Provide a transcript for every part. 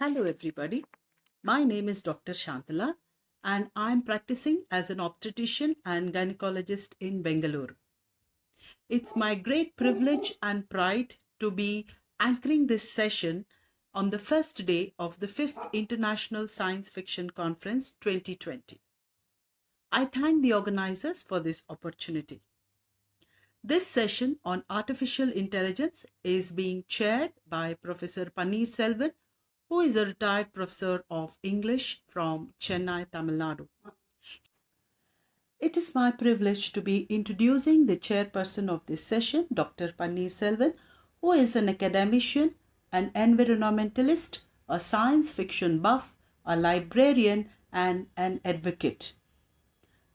Hello, everybody. My name is Dr. Shantala, and I'm practicing as an obstetrician and gynecologist in Bengaluru. It's my great privilege and pride to be anchoring this session on the first day of the 5th International Science Fiction Conference 2020. I thank the organizers for this opportunity. This session on artificial intelligence is being chaired by Professor Panneer Selvam, who is a retired professor of English from Chennai, Tamil Nadu. It is my privilege to be introducing the chairperson of this session, Dr. Panneer Selvam, who is an academician, an environmentalist, a science fiction buff, a librarian, and an advocate.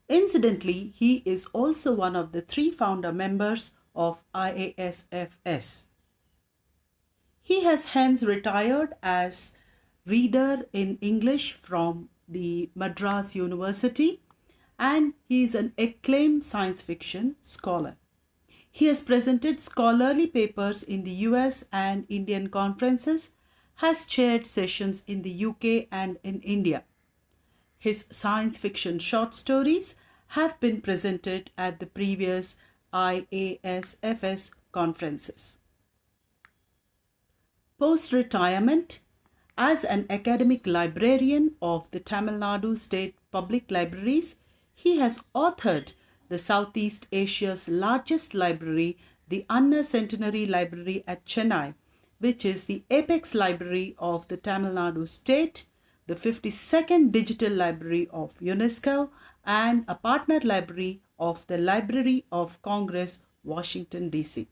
Incidentally, he is also one of the 3 founder members of IASFS. He has hence retired as reader in English from the Madras University, and he is an acclaimed science fiction scholar. He has presented scholarly papers in the US and Indian conferences, has chaired sessions in the UK and in India. His science fiction short stories have been presented at the previous IASFS conferences. Post-retirement, as an academic librarian of the Tamil Nadu State Public Libraries, he has authored the Southeast Asia's largest library, the Anna Centenary Library at Chennai, which is the apex library of the Tamil Nadu State, the 52nd Digital Library of UNESCO, and a partner library of the Library of Congress, Washington, D.C.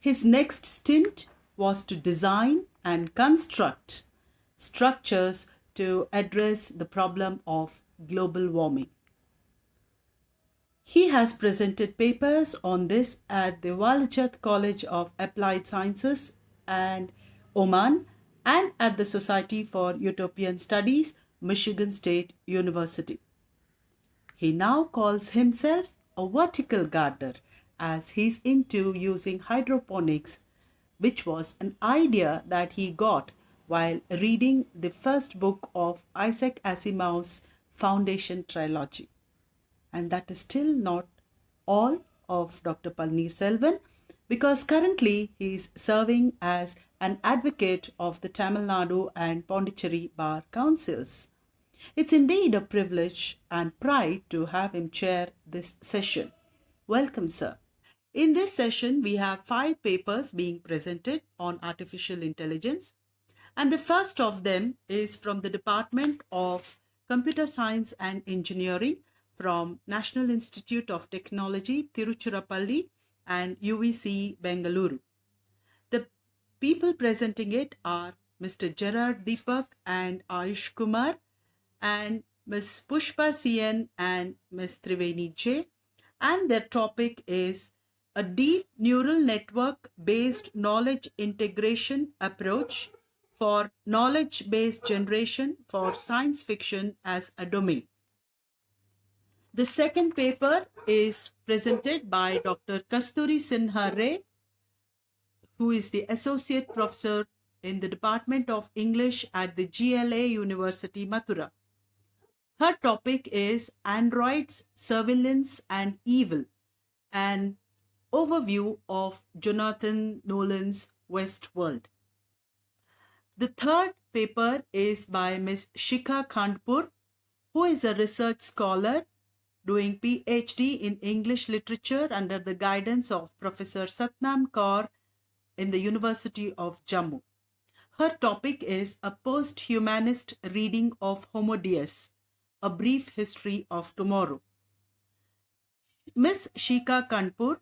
His next stint was to design and construct structures to address the problem of global warming. He has presented papers on this at the Walichat College of Applied Sciences and Oman and at the Society for Utopian Studies, Michigan State University. He now calls himself a vertical gardener as he's into using hydroponics, which was an idea that he got while reading the first book of Isaac Asimov's Foundation trilogy. And that is still not all of Dr. Panneer Selvam, because currently he is serving as an advocate of the Tamil Nadu and Pondicherry Bar Councils. It's indeed a privilege and pride to have him chair this session. Welcome, sir. In this session, we have 5 papers being presented on artificial intelligence, and the first of them is from the Department of Computer Science and Engineering from National Institute of Technology, Tiruchirappalli, and UVC, Bengaluru. The people presenting it are Mr. Gerard Deepak and Ayush Kumar, and Ms. Pushpa CN and Ms. Triveni J, and their topic is a deep neural network based knowledge integration approach for knowledge based generation for science fiction as a domain. The second paper is presented by Dr. Kasturi Sinha Ray, who is the Associate Professor in the Department of English at the GLA University, Mathura. Her topic is Androids, Surveillance and Evil, an overview of Jonathan Nolan's Westworld. The third paper is by Ms. Shikha Khandpur, who is a research scholar doing PhD in English literature under the guidance of Professor Satnam Kaur in the University of Jammu. Her topic is a post-humanist reading of Homo Deus, a brief history of tomorrow. Ms. Shikha Khandpur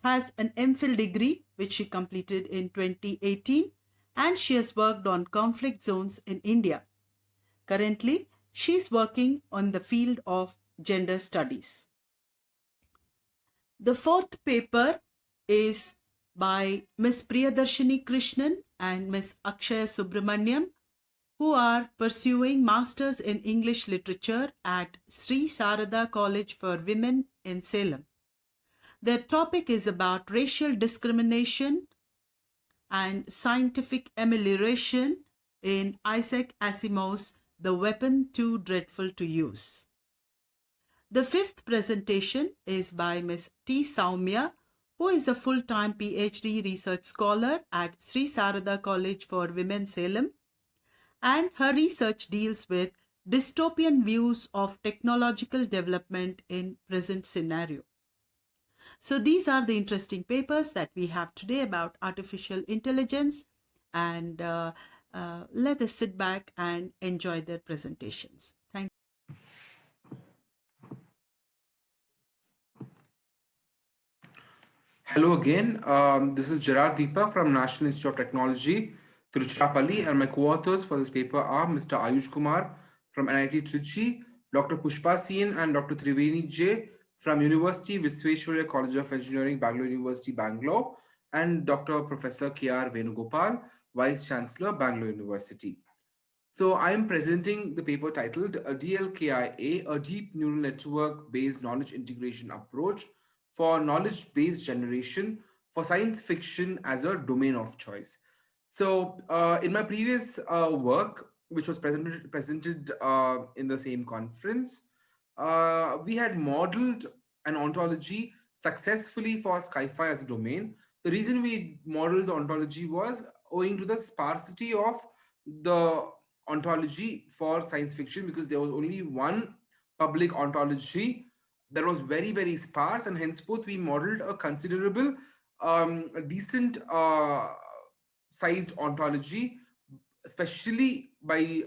has an MPhil degree which she completed in 2018, and she has worked on conflict zones in India. Currently, she is working on the field of gender studies. The fourth paper is by Ms. Priyadarshini Krishnan and Ms. Akshaya Subramaniam, who are pursuing Masters in English Literature at Sri Sarada College for Women in Salem. Their topic is about racial discrimination and scientific amelioration in Isaac Asimov's The Weapon Too Dreadful to Use. The fifth presentation is by Ms. T. Saumya, who is a full-time PhD research scholar at Sri Sarada College for Women, Salem, and her research deals with dystopian views of technological development in present scenario. So these are the interesting papers that we have today about artificial intelligence, and let us sit back and enjoy their presentations. Thank you. Hello again. This is Gerard Deepa from National Institute of Technology, Tiruchirappalli, and my co-authors for this paper are Mr. Ayush Kumar from NIT Trichy, Dr. Pushpa Sen and Dr. Triveni J from University Visvesvaraya College of Engineering, Bangalore University, Bangalore, and Dr. Professor K.R. Venugopal, Vice Chancellor, Bangalore University. So I am presenting the paper titled a DLKIA, a deep neural network based knowledge integration approach for knowledge based generation for science fiction as a domain of choice. So in my previous work, which was presented in the same conference, we had modeled an ontology successfully for sci-fi as a domain. The reason we modeled the ontology was owing to the sparsity of the ontology for science fiction, because there was only one public ontology that was very very sparse, and henceforth we modeled a considerable a decent sized ontology, especially by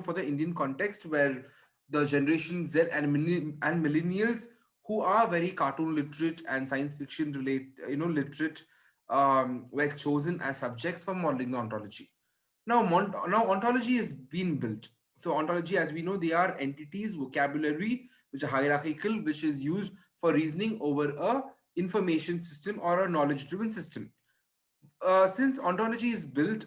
for the Indian context, where the generation Z and millennials, who are very cartoon literate and science fiction literate, were chosen as subjects for modeling the ontology. Now ontology has been built. So ontology, as we know, they are entities, vocabulary, which are hierarchical, which is used for reasoning over a information system or a knowledge-driven system. Since ontology is built,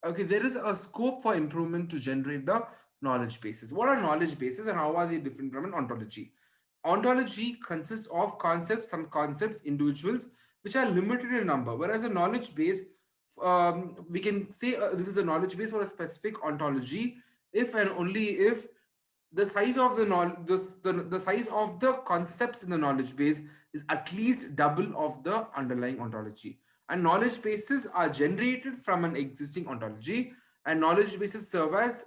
okay, there is a scope for improvement to generate the knowledge bases. What are knowledge bases and how are they different from an ontology? Ontology consists of concepts, some concepts, individuals, which are limited in number, whereas a knowledge base, we can say this is a knowledge base for a specific ontology if and only if the size of the size of the concepts in the knowledge base is at least double of the underlying ontology. And knowledge bases are generated from an existing ontology, and knowledge bases serve as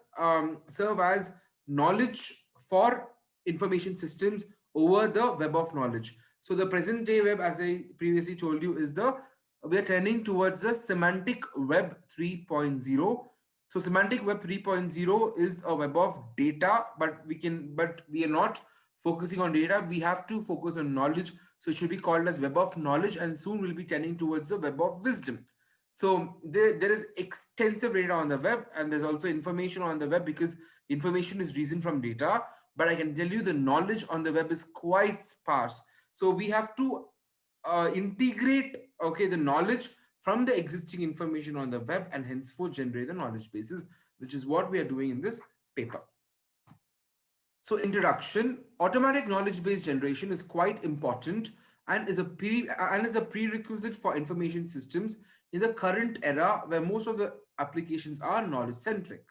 knowledge for information systems over the web of knowledge. So the present day web, as I previously told you, is the we are trending towards the semantic web 3.0. So semantic web 3.0 is a web of data, but we are not focusing on data. We have to focus on knowledge. So it should be called as web of knowledge, and soon we'll be tending towards the web of wisdom. So there is extensive data on the web, and there's also information on the web, because information is reasoned from data. But I can tell you the knowledge on the web is quite sparse. So we have to integrate, okay, the knowledge from the existing information on the web and henceforth generate the knowledge bases, which is what we are doing in this paper. So introduction: automatic knowledge base generation is quite important and is a prerequisite for information systems in the current era, where most of the applications are knowledge centric.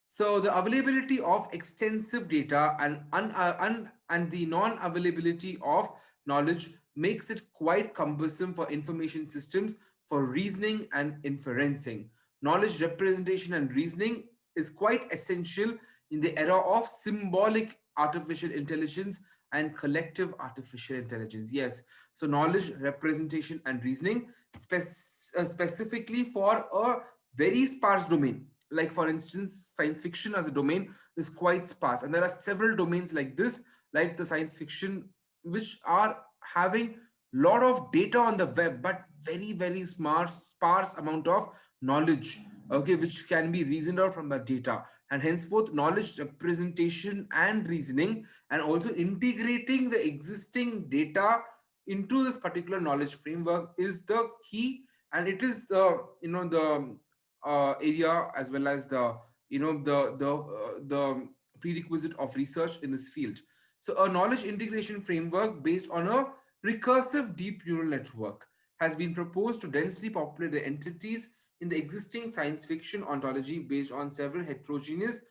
So the availability of extensive data and the non-availability of knowledge makes it quite cumbersome for information systems for reasoning and inferencing. Knowledge representation and reasoning is quite essential in the era of symbolic artificial intelligence and collective artificial intelligence. Yes, so knowledge representation and reasoning specifically for a very sparse domain, like for instance science fiction as a domain is quite sparse, and there are several domains like this, like the science fiction, which are having lot of data on the web but very very sparse amount of knowledge, okay, which can be reasoned out from that data. And henceforth knowledge representation and reasoning, and also integrating the existing data into this particular knowledge framework is the key, and it is the the area, as well as the the prerequisite of research in this field. So a knowledge integration framework based on a recursive deep neural network has been proposed to densely populate the entities in the existing science fiction ontology based on several heterogeneous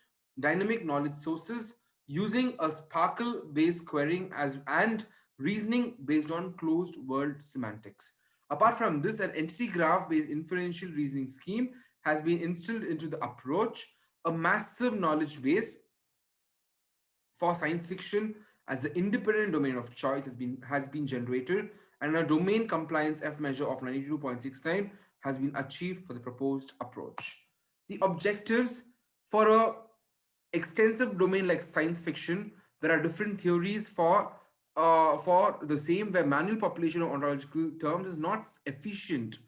dynamic knowledge sources using a sparkle based querying as and reasoning based on closed world semantics. Apart from this, an entity graph based inferential reasoning scheme has been instilled into the approach. A massive knowledge base for science fiction as the independent domain of choice has been generated, and a domain compliance F measure of 92.69 has been achieved for the proposed approach. The objectives for a extensive domain like science fiction, there are different theories for the same, where manual population of ontological terms is not efficient,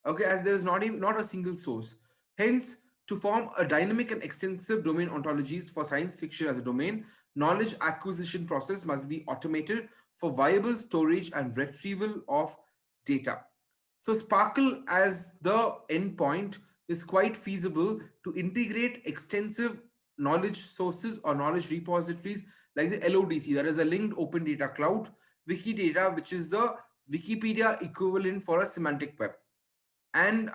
okay, as there is not a single source. Hence, to form a dynamic and extensive domain ontologies for science fiction as a domain, knowledge acquisition process must be automated for viable storage and retrieval of data. So Sparkle as the endpoint is quite feasible to integrate extensive knowledge sources or knowledge repositories like the LODC, that is a linked open data cloud, Wikidata, which is the Wikipedia equivalent for a semantic web, and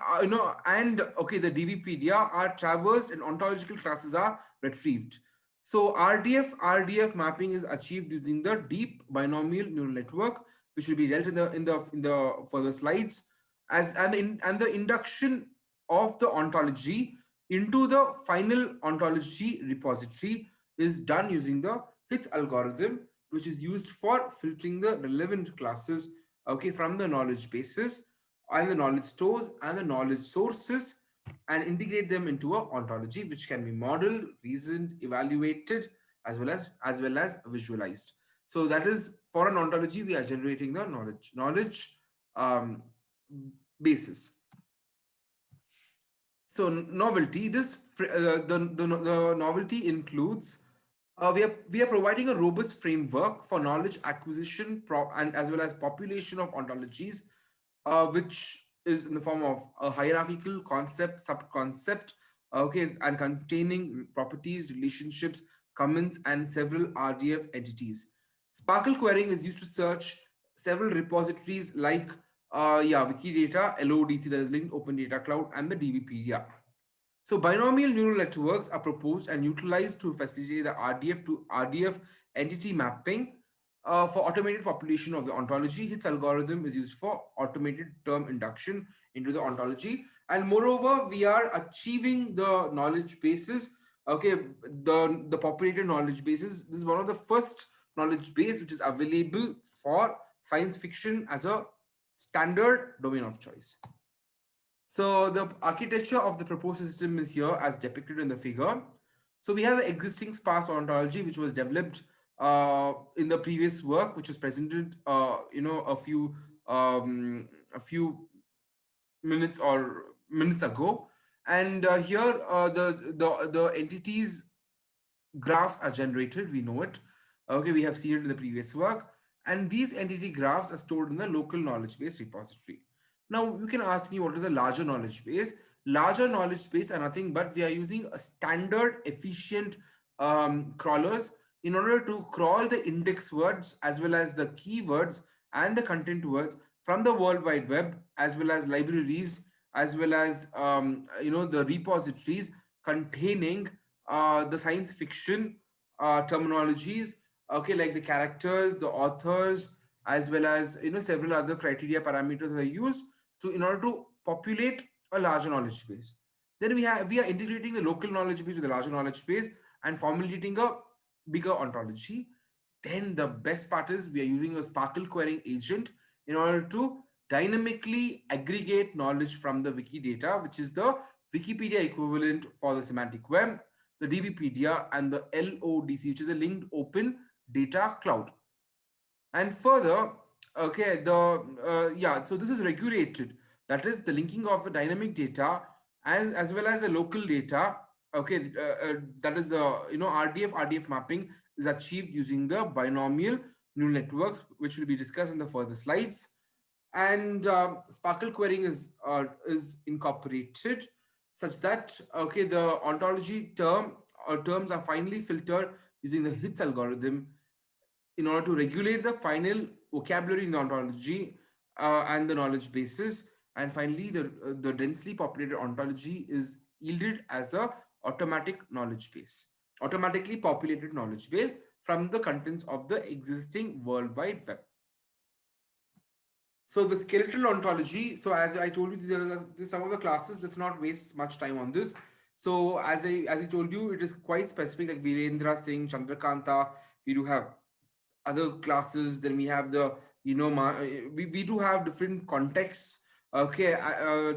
and okay, the dbpedia are traversed and ontological classes are retrieved. So rdf mapping is achieved using the deep binomial neural network, which will be dealt in the further slides, as and the induction of the ontology into the final ontology repository is done using the hits algorithm, which is used for filtering the relevant classes, okay, from the knowledge bases and the knowledge stores and the knowledge sources, and integrate them into a ontology which can be modeled, reasoned, evaluated, as well as visualized. So that is, for an ontology we are generating the knowledge um, basis. So novelty, the novelty includes, we are providing a robust framework for knowledge acquisition and as well as population of ontologies, which is in the form of a hierarchical concept, subconcept, okay, and containing properties, relationships, comments, and several RDF entities. Sparkle querying is used to search several repositories like Wikidata, LODC, that is linked open data cloud, and the DBpedia. So binomial neural networks are proposed and utilized to facilitate the RDF to RDF entity mapping for automated population of the ontology. Its algorithm is used for automated term induction into the ontology. And moreover, we are achieving the knowledge bases. Okay, the populated knowledge bases. This is one of the first knowledge base which is available for science fiction as a standard domain of choice. So the architecture of the proposed system is here as depicted in the figure. So we have the existing sparse ontology, which was developed in the previous work, which was presented, a few minutes ago. And here, the entities graphs are generated. We know it. Okay, we have seen it in the previous work. And these entity graphs are stored in the local knowledge base repository. Now, you can ask me, what is a larger knowledge base? Larger knowledge base are nothing but we are using a standard efficient crawlers in order to crawl the index words as well as the keywords and the content words from the World Wide Web, as well as libraries, as well as the repositories containing the science fiction terminologies, okay, like the characters, the authors, as well as several other criteria parameters are used to in order to populate a larger knowledge base. Then we are integrating the local knowledge base with the larger knowledge base and formulating a bigger ontology. Then the best part is we are using a Sparkle querying agent in order to dynamically aggregate knowledge from the Wikidata, which is the Wikipedia equivalent for the semantic web, the DBpedia, and the LODC, which is a linked open data cloud. And further, okay, so this is regulated. That is the linking of the dynamic data as well as the local data. Okay, that is the RDF mapping is achieved using the binomial neural networks, which will be discussed in the further slides. And Sparkle querying is incorporated such that, okay, the ontology terms are finally filtered using the hits algorithm in order to regulate the final vocabulary in the ontology and the knowledge bases. And finally, the densely populated ontology is yielded as a automatically populated knowledge base from the contents of the existing World Wide Web. So the skeletal ontology. So as I told you, these are some of the classes. Let's not waste much time on this. So as I told you, it is quite specific. Like Virendra Singh, Chandrakanta. We do have other classes. Then we have the we do have different contexts. Okay,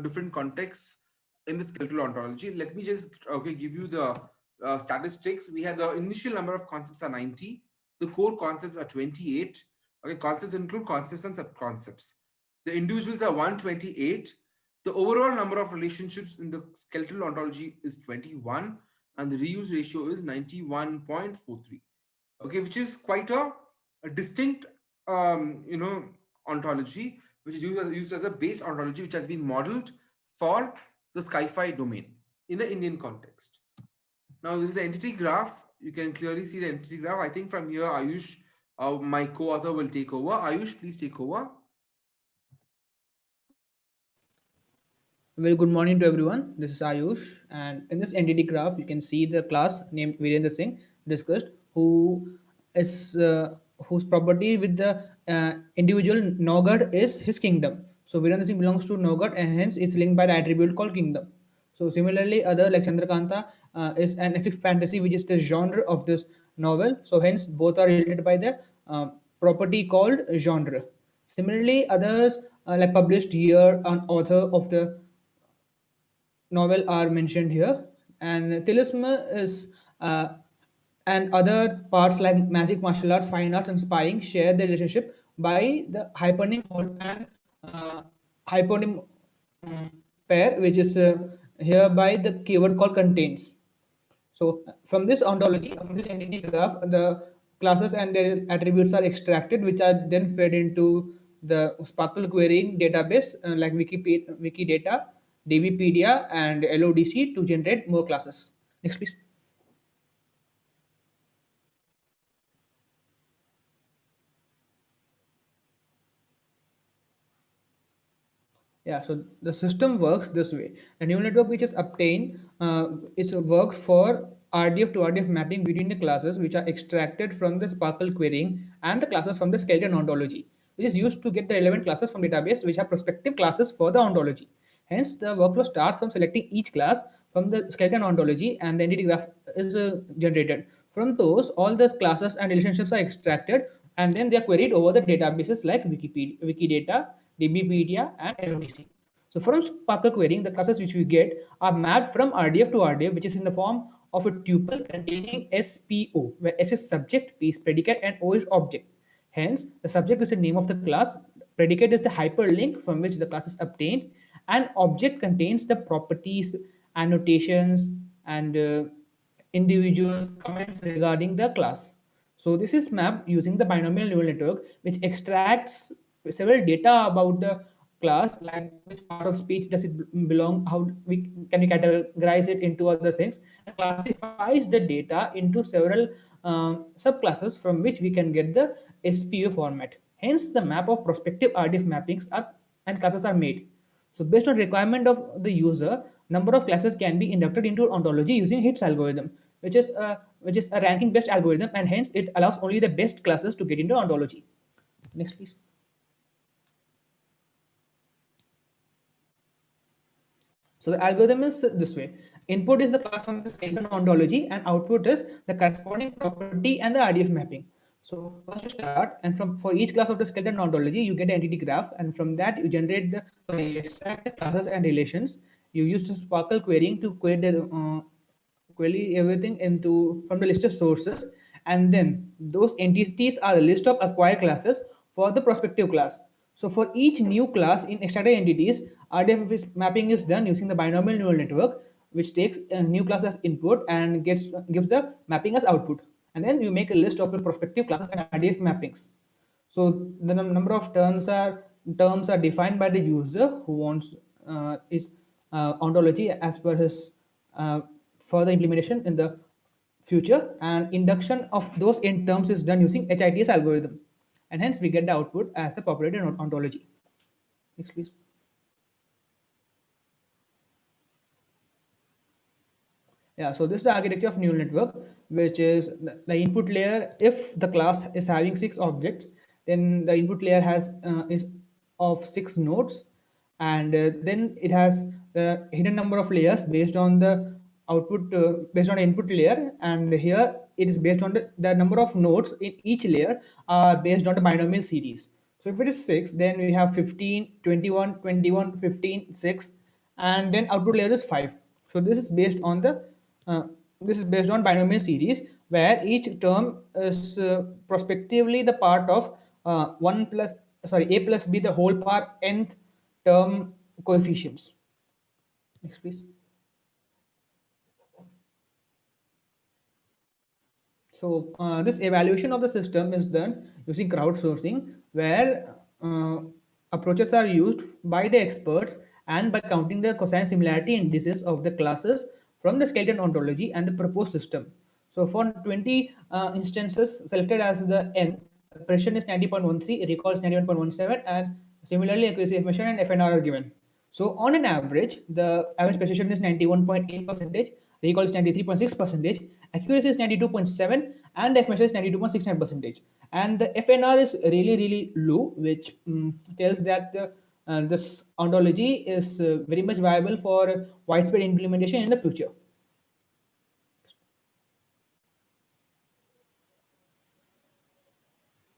different contexts in the skeletal ontology. Let me just give you the statistics. We have the initial number of concepts are 90. The core concepts are 28. Okay, concepts include concepts and subconcepts. The individuals are 128. The overall number of relationships in the skeletal ontology is 21, and the reuse ratio is 91.43. Okay, which is quite a distinct ontology, which is used as a base ontology, which has been modeled for the sci-fi domain in the Indian context. Now this is the entity graph. You can clearly see the entity graph. I think from here Ayush, my co-author, will take over. Ayush, please take over. Well, good morning to everyone. This is Ayush, and in this entity graph, you can see the class named Virendra Singh discussed, who is whose property with the individual Nogad is his kingdom. So Virendra Singh belongs to Nogad, and hence is linked by the attribute called kingdom. So similarly, other like Chandrakanta is an epic fantasy, which is the genre of this novel. So hence, both are related by the property called genre. Similarly, others like published year and author of the novel are mentioned here, and Tilism is and other parts like magic, martial arts, fine arts, and spying share their relationship by the hypernym and uh, hypernym pair, which is here by the keyword called contains. So from this ontology, from this entity graph, the classes and their attributes are extracted, which are then fed into the Sparkle querying database like Wikipedia, Wikidata, DBpedia, and LODC to generate more classes. Next, please. Yeah, so the system works this way. The neural network which is obtained is works for RDF to RDF mapping between the classes which are extracted from the Sparkle querying and the classes from the skeleton ontology, which is used to get the relevant classes from database which are prospective classes for the ontology. Hence, the workflow starts from selecting each class from the skeleton ontology, and the entity graph is generated. From those, all the classes and relationships are extracted, and then they are queried over the databases like Wikipedia, Wikidata, DBpedia, and LODC. So from Sparkle querying, the classes which we get are mapped from RDF to RDF, which is in the form of a tuple containing SPO, where S is subject, P is predicate, and O is object. Hence, the subject is the name of the class, predicate is the hyperlink from which the class is obtained, and object contains the properties, annotations, and individuals comments regarding the class. So this is mapped using the binomial neural network, which extracts several data about the class, like which part of speech does it belong, how we categorize it into other things, and classifies the data into several subclasses from which we can get the SPO format. Hence, the map of prospective RDF mappings are and classes are made. So based on requirement of the user, number of classes can be inducted into ontology using Hits algorithm, which is a ranking best algorithm, and hence it allows only the best classes to get into ontology. Next, please. So the algorithm is this way. Input is the class from the skeleton ontology, and output is the corresponding property and the RDF mapping. So first you start, and from for each class of the skeleton ontology, you get an entity graph, and from that you generate the you extract the classes and relations. You use the Sparkle querying to query the query everything into from the list of sources, and then those entities are the list of acquired classes for the prospective class. So for each new class in extracted entities, mapping is done using the binomial neural network, which takes a new class as input and gives the mapping as output, and then you make a list of the prospective classes and RDF mappings. So the number of terms are defined by the user who wants is ontology as per his further implementation in the future, and induction of those in terms is done using HITS algorithm, and hence we get the output as the populated ontology. Next, please. Yeah, so this is the architecture of neural network, which is the input layer. If the class is having six objects, then the input layer has is of six nodes, and then it has the hidden number of layers based on the output based on the input layer, and here it is based on the number of nodes in each layer are based on the binomial series. So if it is 6, then we have 15, 21, 21, 15, 6, and then output layer is 5. So uh, this is based on binomial series where each term is prospectively the part of 1 plus sorry a plus b the whole power nth term coefficients. Next, please. So this evaluation of the system is done using crowdsourcing, where approaches are used by the experts and by counting the cosine similarity indices of the classes from the skeleton ontology and the proposed system. So for 20 instances selected as the n, precision is 90.13, recall is 91.17, and similarly accuracy of measure and FNR are given. So on an average, the average precision is 91.8 percentage, recall is 93.6 percentage, accuracy is 92.7, and F measure is 92.69 percentage. And the FNR is really low, which tells that this ontology is very much viable for widespread implementation in the future.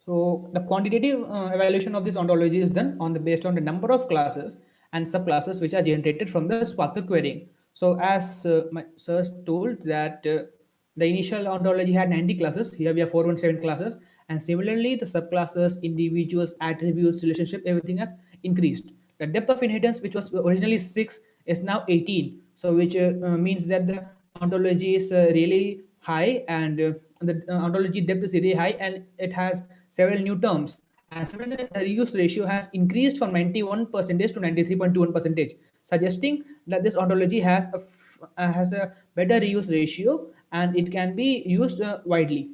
So the quantitative evaluation of this ontology is done on the based on the number of classes and subclasses which are generated from the Sparkle querying. So as my sir told that the initial ontology had 90 classes. Here we have 417 classes, and similarly the subclasses, individuals, attributes, relationship, everything has increased. The depth of inheritance, which was originally 6, is now 18. So which means that the ontology is really high, and the ontology depth is really high, and it has several new terms. And similarly, the reuse ratio has increased from 91 percentage to 93.21 percentage, suggesting that this ontology has a better reuse ratio and it can be used widely.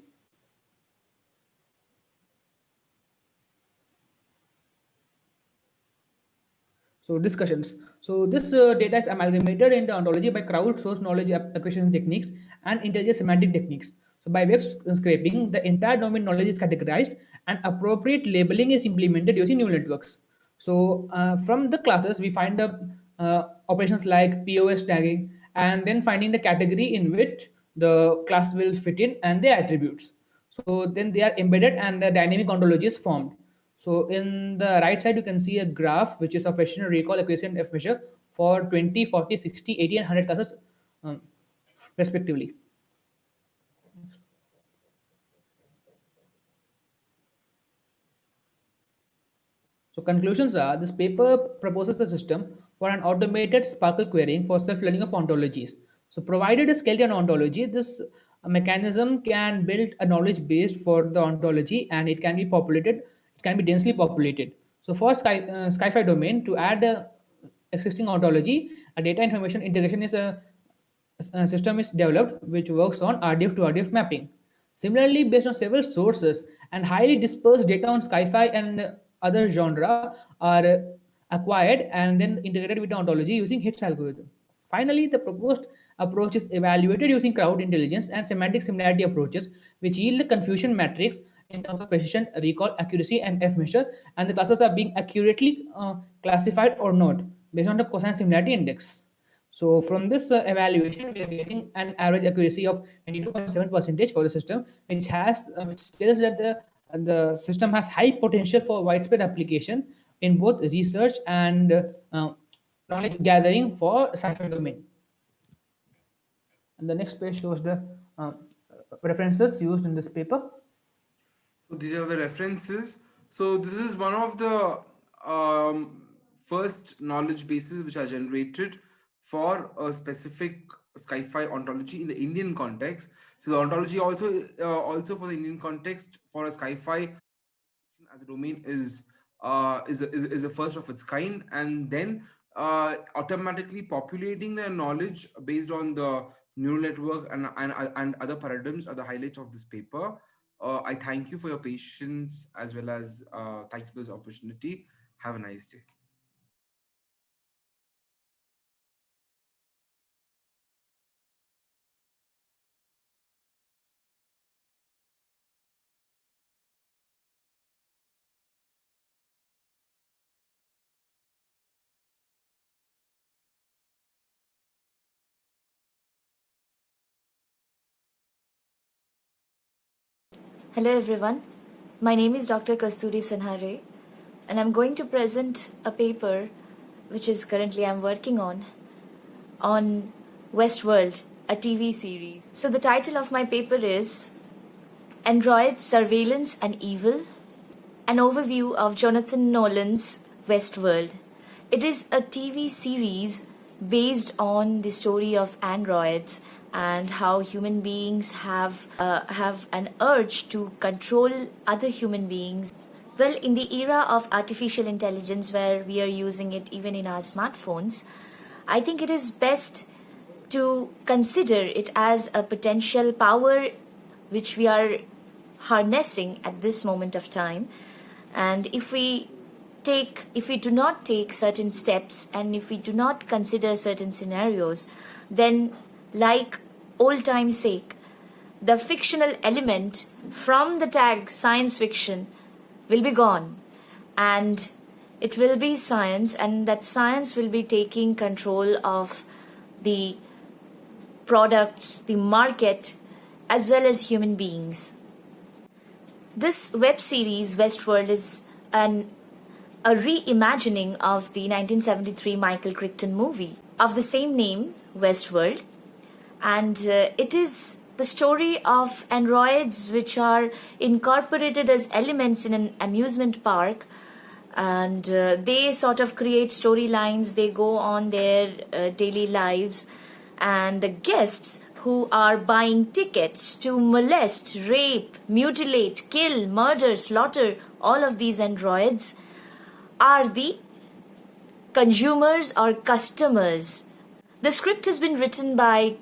So discussions. So this data is amalgamated in the ontology by crowdsourced knowledge acquisition techniques and intelligent semantic techniques. So by web scraping, the entire domain knowledge is categorized and appropriate labeling is implemented using neural networks. So from the classes, we find the operations like POS tagging, and then finding the category in which the class will fit in and their attributes. So then they are embedded and the dynamic ontology is formed. So in the right side, you can see a graph which is of precision, recall, accuracy, and F measure for 20, 40, 60, 80, and 100 classes um, respectively. So conclusions are this paper proposes a system for an automated Sparkle querying for self-learning of ontologies. So provided a skeleton ontology, this mechanism can build a knowledge base for the ontology, and it can be populated, it can be densely populated. So for Sci-Fi domain, to add a existing ontology, a data information integration is a system is developed which works on RDF to RDF mapping. Similarly, based on several sources and highly dispersed data on sci-fi and other genre are acquired and then integrated with the ontology using HITS algorithm. Finally, the proposed approach is evaluated using crowd intelligence and semantic similarity approaches, which yield a confusion matrix in terms of precision, recall, accuracy, and F measure, and the classes are being accurately classified or not based on the cosine similarity index. So from this evaluation, we are getting an average accuracy of 92.7 percentage for the system, which tells that the system has high potential for widespread application in both research and knowledge gathering for sci-fi domain. And the next page shows the references used in this paper. So these are the references. So this is one of the first knowledge bases which are generated for a specific sci-fi ontology in the Indian context. So the ontology also for the Indian context for a sci-fi as a domain is a first of its kind, and then automatically populating the knowledge based on the neural network and other paradigms are the highlights of this paper. I thank you for your patience as well as thank you for this opportunity. Have a nice day. Hello everyone, my name is Dr. Kasturi Sanhare and I'm going to present a paper which is currently I'm working on Westworld, a TV series. So the title of my paper is Android Surveillance and Evil, an overview of Jonathan Nolan's Westworld. It is a TV series based on the story of androids and how human beings have an urge to control other human beings. Well, in the era of artificial intelligence where we are using it even in our smartphones, I think it is best to consider it as a potential power which we are harnessing at this moment of time. And if we do not take certain steps and if we do not consider certain scenarios, then like old time's sake, the fictional element from the tag science fiction will be gone, and it will be science, and that science will be taking control of the products, the market, as well as human beings. This web series, Westworld, is a reimagining of the 1973 Michael Crichton movie of the same name, Westworld. And it is the story of androids which are incorporated as elements in an amusement park, and they sort of create storylines, they go on their daily lives, and the guests who are buying tickets to molest, rape, mutilate, kill, murder, slaughter all of these androids are the consumers or customers. The script has been written by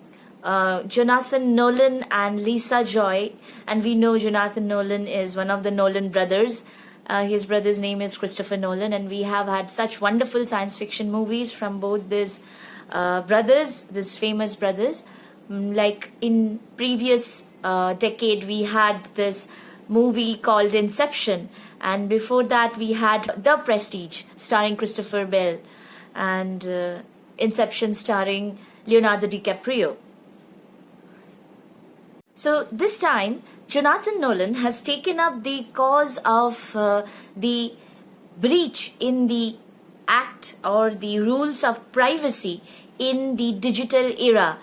Jonathan Nolan and Lisa Joy, and we know Jonathan Nolan is one of the Nolan brothers. His brother's name is Christopher Nolan, and we have had such wonderful science fiction movies from both these brothers, these famous brothers. Like in previous decade, we had this movie called Inception, and before that we had The Prestige starring Christopher Bale, and Inception starring Leonardo DiCaprio. So this time, Jonathan Nolan has taken up the cause of the breach in the act or the rules of privacy in the digital era.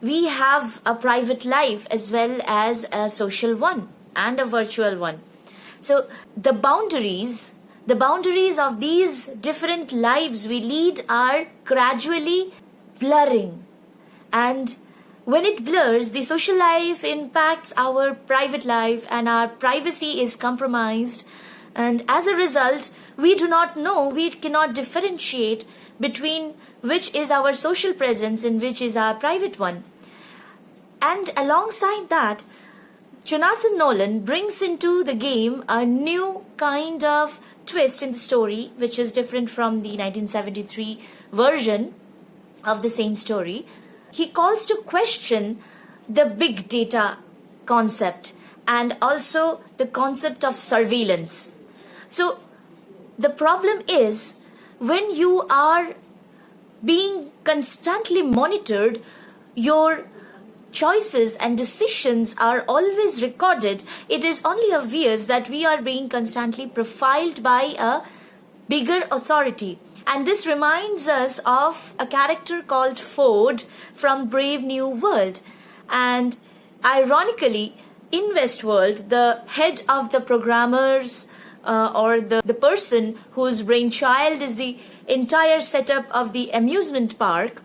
We have a private life as well as a social one and a virtual one. So the boundaries of these different lives we lead are gradually blurring. And when it blurs, the social life impacts our private life and our privacy is compromised. And as a result, we cannot differentiate between which is our social presence and which is our private one. And alongside that, Jonathan Nolan brings into the game a new kind of twist in the story, which is different from the 1973 version of the same story. He calls to question the big data concept and also the concept of surveillance. So the problem is when you are being constantly monitored, your choices and decisions are always recorded. It is only obvious that we are being constantly profiled by a bigger authority. And this reminds us of a character called Ford from Brave New World. And ironically, in Westworld, the head of the programmers or the person whose brainchild is the entire setup of the amusement park,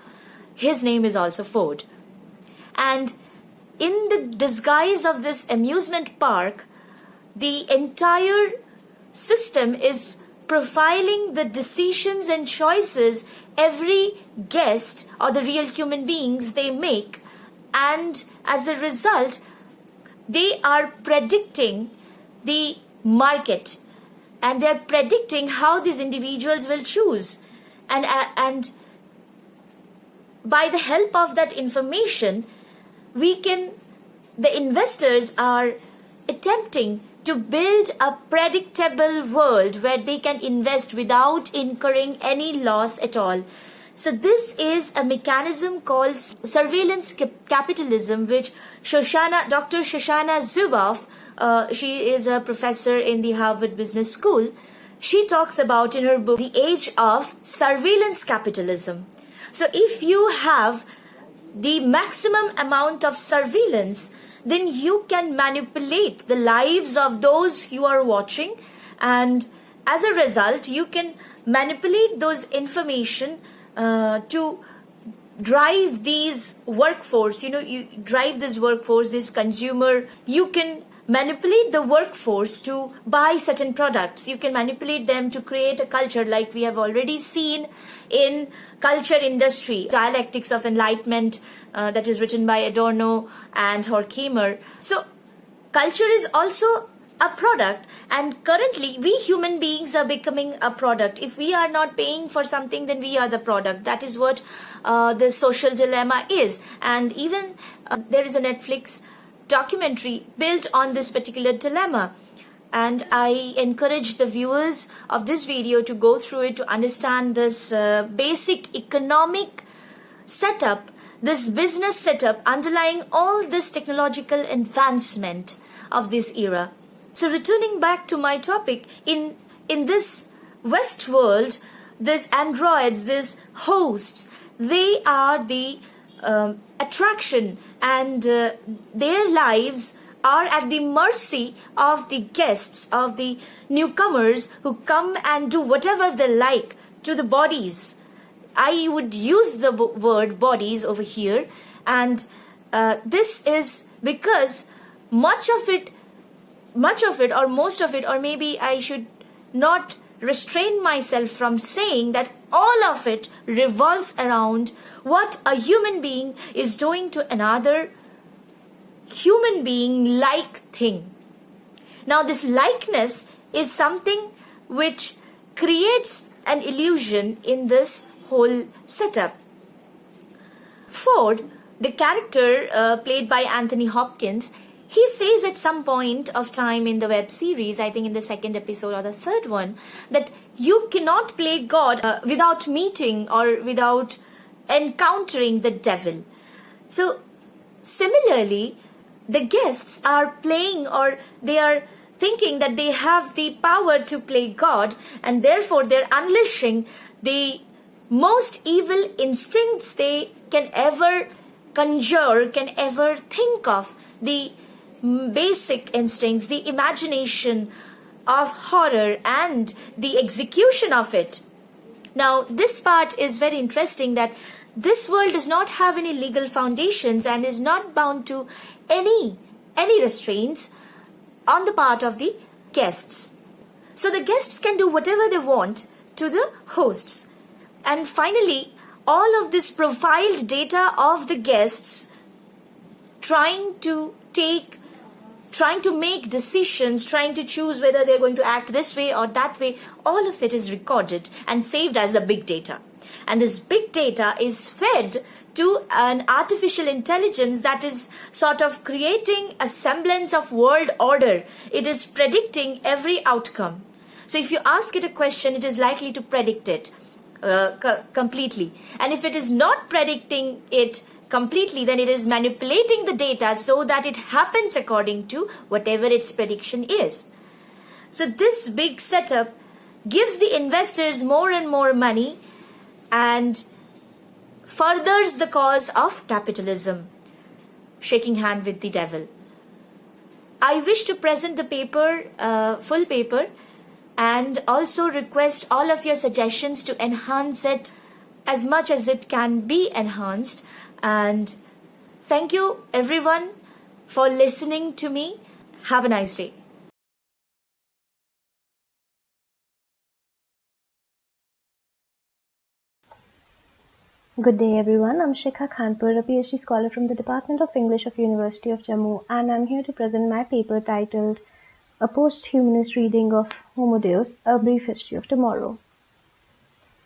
his name is also Ford. And in the disguise of this amusement park, the entire system is profiling the decisions and choices every guest or the real human beings they make, and as a result they are predicting the market and they are predicting how these individuals will choose, and by the help of that information the investors are attempting to build a predictable world where they can invest without incurring any loss at all. So this is a mechanism called surveillance capitalism, which Dr. Shoshana Zuboff She is a professor in the Harvard Business School. She talks about in her book, The Age of Surveillance Capitalism. So if you have the maximum amount of surveillance, then you can manipulate the lives of those you are watching, and as a result you can manipulate those information to drive these workforce. You drive this workforce, this consumer. You can manipulate the workforce to buy certain products. You can manipulate them to create a culture, like we have already seen in culture industry, Dialectics of Enlightenment, that is written by Adorno and Horkheimer. So culture is also a product, and currently we human beings are becoming a product. If we are not paying for something, then we are the product. That is what the social dilemma is. And even there is a Netflix documentary built on this particular dilemma, and I encourage the viewers of this video to go through it to understand this basic economic setup, this business setup underlying all this technological advancement of this era. So returning back to my topic, in this West world, these androids, these hosts, they are the attraction, and their lives are at the mercy of the guests, of the newcomers who come and do whatever they like to the bodies. I would use the word bodies over here, and this is because much of it, or most of it, or maybe I should not restrain myself from saying that all of it revolves around what a human being is doing to another human being like thing. Now this likeness is something which creates an illusion in this whole setup. Ford, the character played by Anthony Hopkins, he says at some point of time in the web series, I think in the second episode or the third one, that you cannot play God without meeting or without encountering the devil. So similarly, the guests are playing, or they are thinking that they have the power to play God, and therefore they're unleashing the most evil instincts they can ever conjure, can ever think of, the basic instincts, the imagination of horror and the execution of it. Now this part is very interesting, that this world does not have any legal foundations and is not bound to any restraints on the part of the guests. So the guests can do whatever they want to the hosts. And finally, all of this profiled data of the guests trying to make decisions, trying to choose whether they're going to act this way or that way, all of it is recorded and saved as the big data. And this big data is fed to an artificial intelligence that is sort of creating a semblance of world order. It is predicting every outcome. So if you ask it a question, it is likely to predict it completely. And if it is not predicting it completely, then it is manipulating the data so that it happens according to whatever its prediction is. So this big setup gives the investors more and more money and furthers the cause of capitalism, shaking hand with the devil. I wish to present the paper, full paper, and also request all of your suggestions to enhance it as much as it can be enhanced. And thank you everyone for listening to me. Have a nice day. Good day everyone, I'm Shikha Khanpur, a PhD scholar from the Department of English of University of Jammu, and I'm here to present my paper titled A Post-Humanist Reading of Homo Deus, A Brief History of Tomorrow.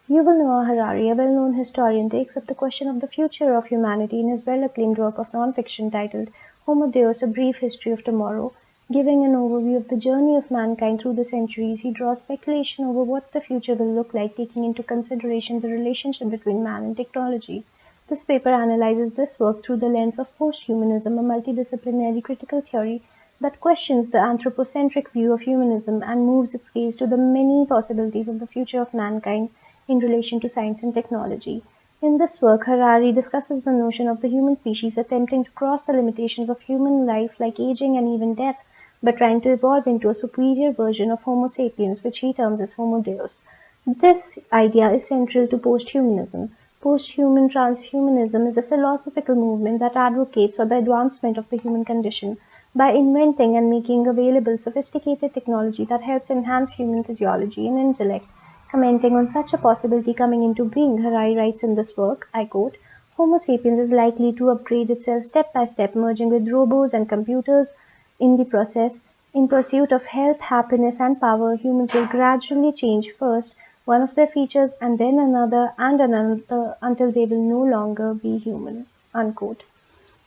Yuval Noah Harari, a well-known historian, takes up the question of the future of humanity in his well-acclaimed work of non-fiction titled Homo Deus, A Brief History of Tomorrow. Giving an overview of the journey of mankind through the centuries, he draws speculation over what the future will look like, taking into consideration the relationship between man and technology. This paper analyzes this work through the lens of post-humanism, a multidisciplinary critical theory that questions the anthropocentric view of humanism and moves its gaze to the many possibilities of the future of mankind in relation to science and technology. In this work, Harari discusses the notion of the human species attempting to cross the limitations of human life like aging and even death, but trying to evolve into a superior version of Homo sapiens, which he terms as Homo Deus. This idea is central to posthumanism. Posthuman transhumanism is a philosophical movement that advocates for the advancement of the human condition by inventing and making available sophisticated technology that helps enhance human physiology and intellect. Commenting on such a possibility coming into being, Harari writes in this work, I quote, Homo sapiens is likely to upgrade itself step by step, merging with robots and computers. In the process, in pursuit of health, happiness, and power, humans will gradually change first one of their features and then another and another until they will no longer be human. Unquote.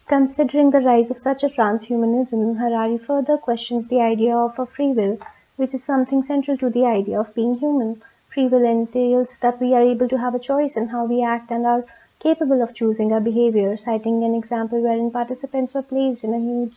Considering the rise of such a transhumanism, Harari further questions the idea of a free will, which is something central to the idea of being human. Free will entails that we are able to have a choice in how we act and are capable of choosing our behavior, citing an example wherein participants were placed in a huge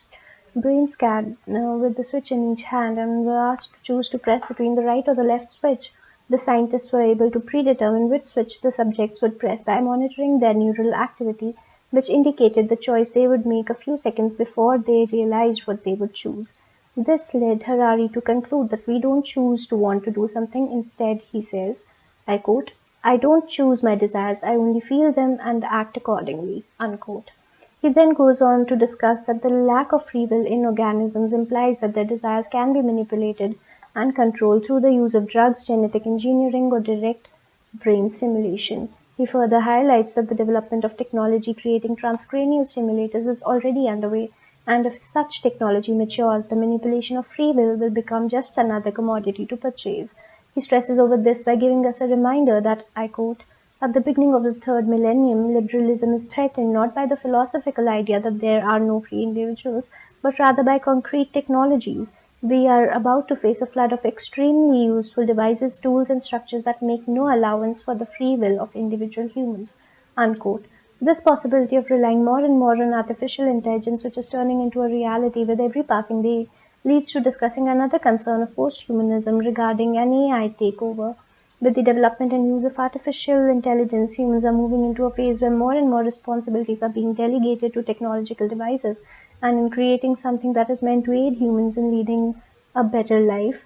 brain scan with the switch in each hand and were asked to choose to press between the right or the left switch. The scientists were able to predetermine which switch the subjects would press by monitoring their neural activity, which indicated the choice they would make a few seconds before they realized what they would choose. This led Harari to conclude that we don't choose to want to do something. Instead, he says, I quote, I don't choose my desires, I only feel them and act accordingly. Unquote. He then goes on to discuss that the lack of free will in organisms implies that their desires can be manipulated and controlled through the use of drugs, genetic engineering, or direct brain stimulation. He further highlights that the development of technology creating transcranial stimulators is already underway, and if such technology matures, the manipulation of free will become just another commodity to purchase. He stresses over this by giving us a reminder that, I quote, at the beginning of the third millennium, liberalism is threatened not by the philosophical idea that there are no free individuals, but rather by concrete technologies. We are about to face a flood of extremely useful devices, tools, and structures that make no allowance for the free will of individual humans. Unquote. This possibility of relying more and more on artificial intelligence, which is turning into a reality with every passing day, leads to discussing another concern of posthumanism regarding an AI takeover. With the development and use of artificial intelligence, humans are moving into a phase where more and more responsibilities are being delegated to technological devices, and in creating something that is meant to aid humans in leading a better life,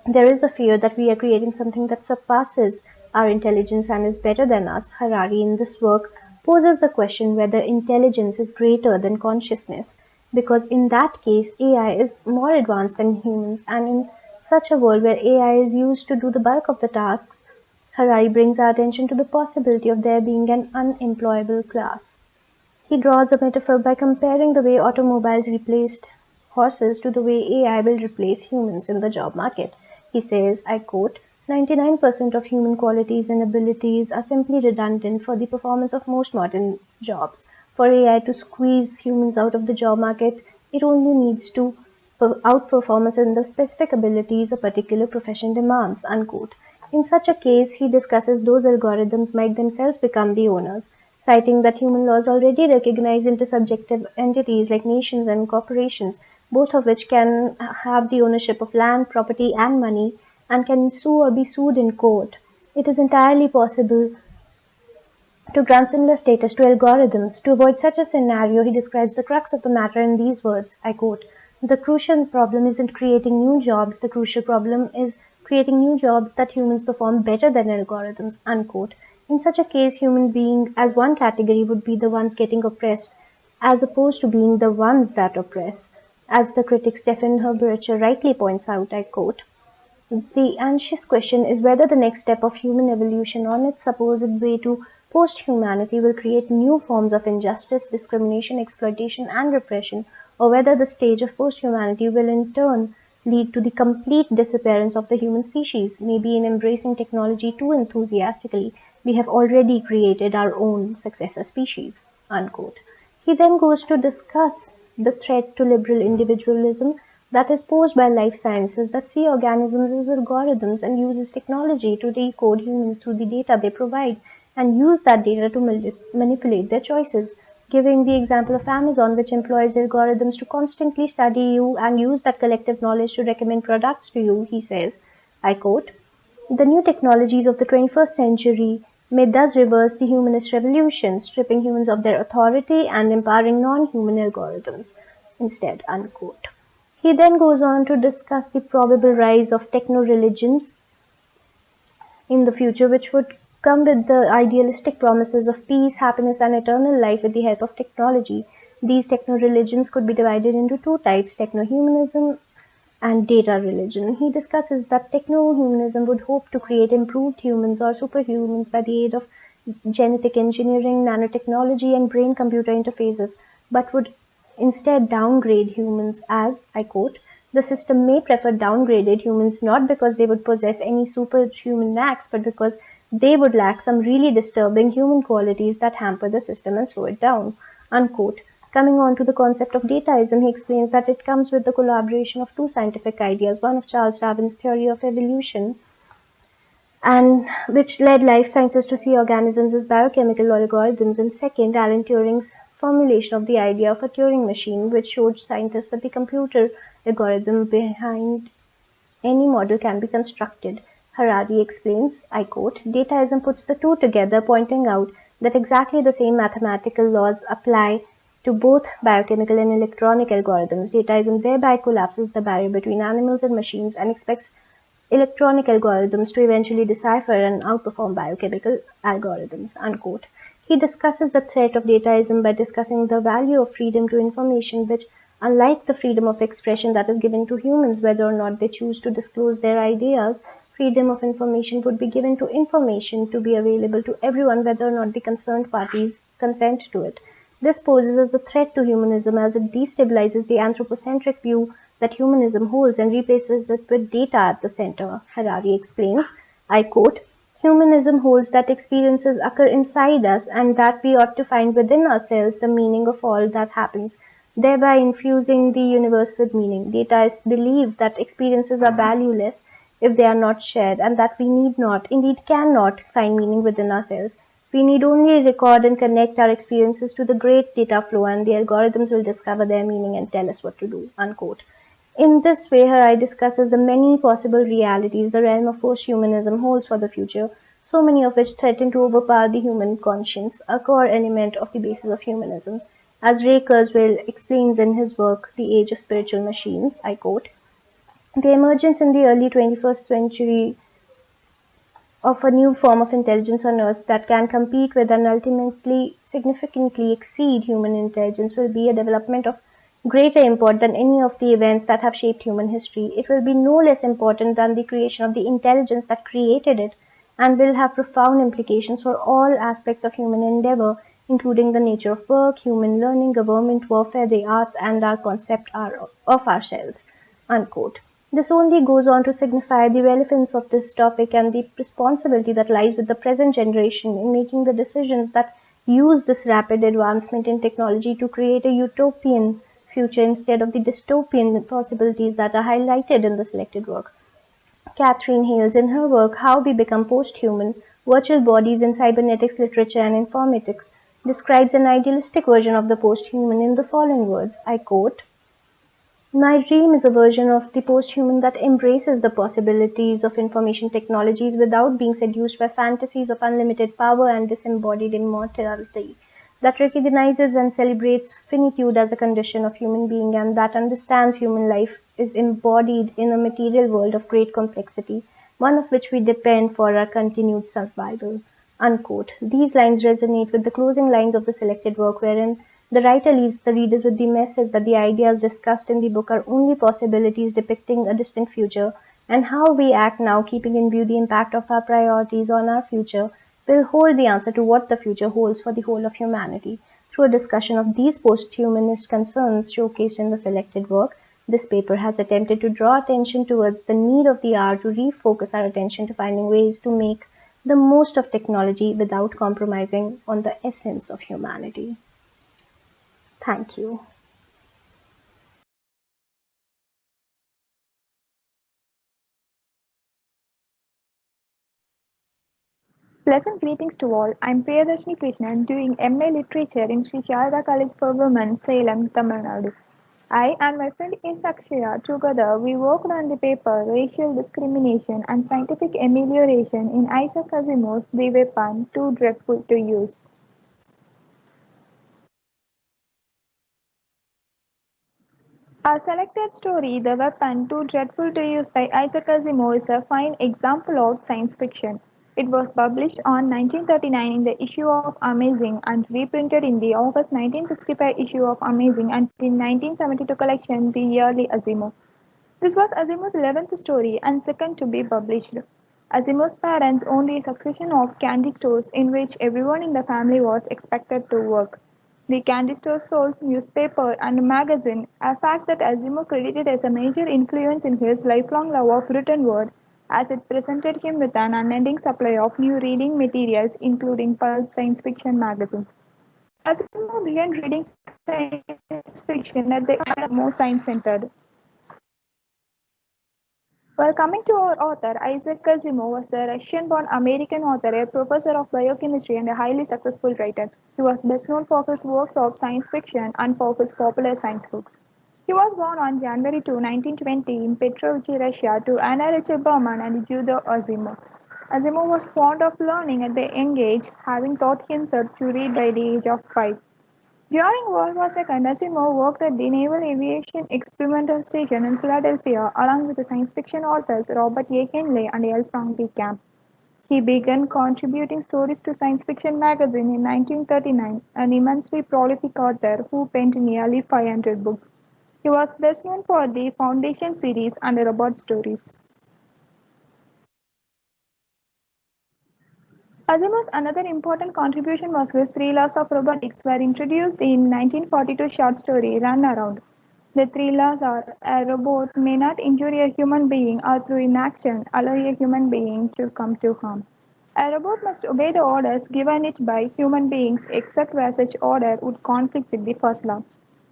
there is a fear that we are creating something that surpasses our intelligence and is better than us. Harari, in this work, poses the question whether intelligence is greater than consciousness, because in that case, AI is more advanced than humans, and in such a world where AI is used to do the bulk of the tasks, Harari brings our attention to the possibility of there being an unemployable class. He draws a metaphor by comparing the way automobiles replaced horses to the way AI will replace humans in the job market. He says, I quote, 99% of human qualities and abilities are simply redundant for the performance of most modern jobs. For AI to squeeze humans out of the job market, it only needs to outperform us in the specific abilities a particular profession demands. Unquote. In such a case, he discusses those algorithms might themselves become the owners, citing that human laws already recognize intersubjective entities like nations and corporations, both of which can have the ownership of land, property, and money, and can sue or be sued in court. It is entirely possible to grant similar status to algorithms. To avoid such a scenario, he describes the crux of the matter in these words, I quote, the crucial problem isn't creating new jobs, the crucial problem is creating new jobs that humans perform better than algorithms, unquote. In such a case, human being as one category would be the ones getting oppressed, as opposed to being the ones that oppress. As the critic Stephen Herbercher rightly points out, I quote, the anxious question is whether the next step of human evolution on its supposed way to post-humanity will create new forms of injustice, discrimination, exploitation, and repression, or whether the stage of post-humanity will in turn lead to the complete disappearance of the human species. Maybe in embracing technology too enthusiastically, we have already created our own successor species. Unquote. He then goes to discuss the threat to liberal individualism that is posed by life sciences that see organisms as algorithms and uses technology to decode humans through the data they provide and use that data to manipulate their choices. Giving the example of Amazon, which employs algorithms to constantly study you and use that collective knowledge to recommend products to you, he says, I quote, the new technologies of the 21st century may thus reverse the humanist revolution, stripping humans of their authority and empowering non-human algorithms instead, unquote. He then goes on to discuss the probable rise of techno-religions in the future, which would come with the idealistic promises of peace, happiness, and eternal life with the help of technology. These techno-religions could be divided into two types, techno-humanism and data religion. He discusses that techno-humanism would hope to create improved humans or superhumans by the aid of genetic engineering, nanotechnology, and brain-computer interfaces, but would instead downgrade humans as, I quote, the system may prefer downgraded humans not because they would possess any superhuman knacks, but because they would lack some really disturbing human qualities that hamper the system and slow it down, unquote. Coming on to the concept of dataism, he explains that it comes with the collaboration of two scientific ideas, one of Charles Darwin's theory of evolution, and which led life sciences to see organisms as biochemical algorithms, and second, Alan Turing's formulation of the idea of a Turing machine, which showed scientists that the computer algorithm behind any model can be constructed. Harari explains, I quote, dataism puts the two together, pointing out that exactly the same mathematical laws apply to both biochemical and electronic algorithms. Dataism thereby collapses the barrier between animals and machines and expects electronic algorithms to eventually decipher and outperform biochemical algorithms, unquote. He discusses the threat of dataism by discussing the value of freedom to information, which, unlike the freedom of expression that is given to humans whether or not they choose to disclose their ideas, freedom of information would be given to information to be available to everyone whether or not the concerned parties consent to it. This poses as a threat to humanism as it destabilizes the anthropocentric view that humanism holds and replaces it with data at the center. Harari explains, I quote, humanism holds that experiences occur inside us and that we ought to find within ourselves the meaning of all that happens, thereby infusing the universe with meaning. Dataists believe that experiences are valueless if they are not shared, and that we need not, indeed cannot, find meaning within ourselves. We need only record and connect our experiences to the great data flow, and the algorithms will discover their meaning and tell us what to do, unquote. In this way, Harai discusses the many possible realities the realm of post-humanism holds for the future, so many of which threaten to overpower the human conscience, a core element of the basis of humanism. As Ray Kurzweil explains in his work, The Age of Spiritual Machines, I quote, the emergence in the early 21st century of a new form of intelligence on Earth that can compete with and ultimately significantly exceed human intelligence will be a development of greater import than any of the events that have shaped human history. It will be no less important than the creation of the intelligence that created it, and will have profound implications for all aspects of human endeavor, including the nature of work, human learning, government, warfare, the arts, and our concept of ourselves. Unquote. This only goes on to signify the relevance of this topic and the responsibility that lies with the present generation in making the decisions that use this rapid advancement in technology to create a utopian future instead of the dystopian possibilities that are highlighted in the selected work. Catherine Hales, in her work How We Become Post-Human, Virtual Bodies in Cybernetics Literature and Informatics, describes an idealistic version of the post-human in the following words, I quote, my dream is a version of the post-human that embraces the possibilities of information technologies without being seduced by fantasies of unlimited power and disembodied immortality, that recognizes and celebrates finitude as a condition of human being and that understands human life is embodied in a material world of great complexity, one of which we depend for our continued survival. Unquote. These lines resonate with the closing lines of the selected work, wherein the writer leaves the readers with the message that the ideas discussed in the book are only possibilities depicting a distant future, and how we act now, keeping in view the impact of our priorities on our future, will hold the answer to what the future holds for the whole of humanity. Through a discussion of these post-humanist concerns showcased in the selected work, this paper has attempted to draw attention towards the need of the hour to refocus our attention to finding ways to make the most of technology without compromising on the essence of humanity. Thank you. Pleasant greetings to all. I'm Priyadashni Krishnan doing MA Literature in Sri Sharada College for Women, Salem, Tamil Nadu. I and my friend Isakshaya together we worked on the paper Racial Discrimination and Scientific Amelioration in Isaac Asimov's The Weapon Too Dreadful to Use. Our selected story, The Weapon Too Dreadful to Use by Isaac Asimov, is a fine example of science fiction. It was published on 1939 in the issue of Amazing and reprinted in the August 1965 issue of Amazing and in 1972 collection The Yearly Asimov. This was Asimov's 11th story and second to be published. Asimov's parents owned a succession of candy stores in which everyone in the family was expected to work. The candy stores sold newspaper and magazine, a fact that Asimov credited as a major influence in his lifelong love of written word, as it presented him with an unending supply of new reading materials, including pulp science fiction magazines. Asimov began reading science fiction at the more science-centered. While coming to our author, Isaac Asimov was a Russian-born American author, a professor of biochemistry, and a highly successful writer. He was best known for his works of science fiction and for his popular science books. He was born on January 2, 1920 in Petrovich, Russia to Anna Rachel Berman and Judo Asimov. Asimov was fond of learning at the young age, having taught himself to read by the age of 5. During World War II, Asimov worked at the Naval Aviation Experimental Station in Philadelphia along with the science fiction authors Robert A. Heinlein and L. Frank B. Camp. He began contributing stories to Science Fiction magazine in 1939, an immensely prolific author who penned nearly 500 books. He was best known for the Foundation series and robot stories. Asimov's another important contribution was his three laws of robotics were introduced in 1942 short story Run Around. The three laws are a robot may not injure a human being or through inaction allow a human being to come to harm. A robot must obey the orders given it by human beings except where such order would conflict with the first law.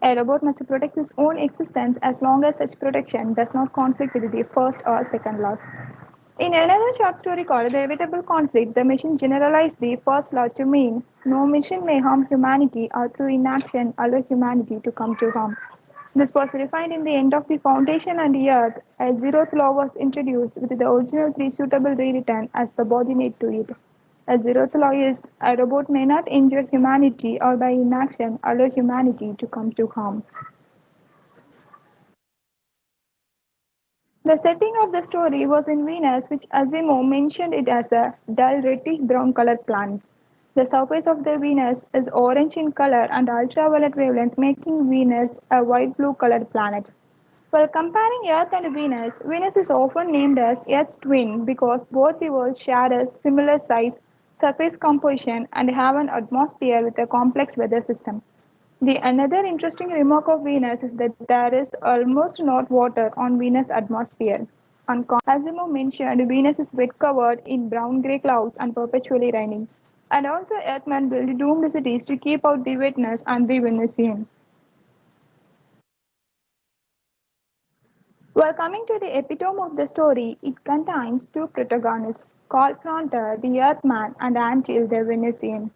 A robot must protect its own existence as long as such protection does not conflict with the first or second laws. In another short story called The Inevitable Conflict, the machine generalized the first law to mean no machine may harm humanity or through inaction allow humanity to come to harm. This was refined in the end of the Foundation and the Earth. A zeroth law was introduced with the original three suitable rewritten as subordinate to it. A zeroth law is a robot may not injure humanity or by inaction allow humanity to come to harm. The setting of the story was in Venus, which Asimov mentioned it as a dull reddish brown colored planet. The surface of the Venus is orange in color and ultraviolet wavelength, making Venus a white blue colored planet. While comparing Earth and Venus, Venus is often named as Earth's twin because both the worlds share a similar size, surface composition, and have an atmosphere with a complex weather system. The another interesting remark of Venus is that there is almost not water on Venus' atmosphere. Asimov mentioned Venus is wet covered in brown-gray clouds and perpetually raining. And also Earthmen built doomed cities to keep out the wetness and the Venusian. While coming to the epitome of the story, it contains two protagonists, Carl Fronter, the Earthman, and Antil, the Venusian.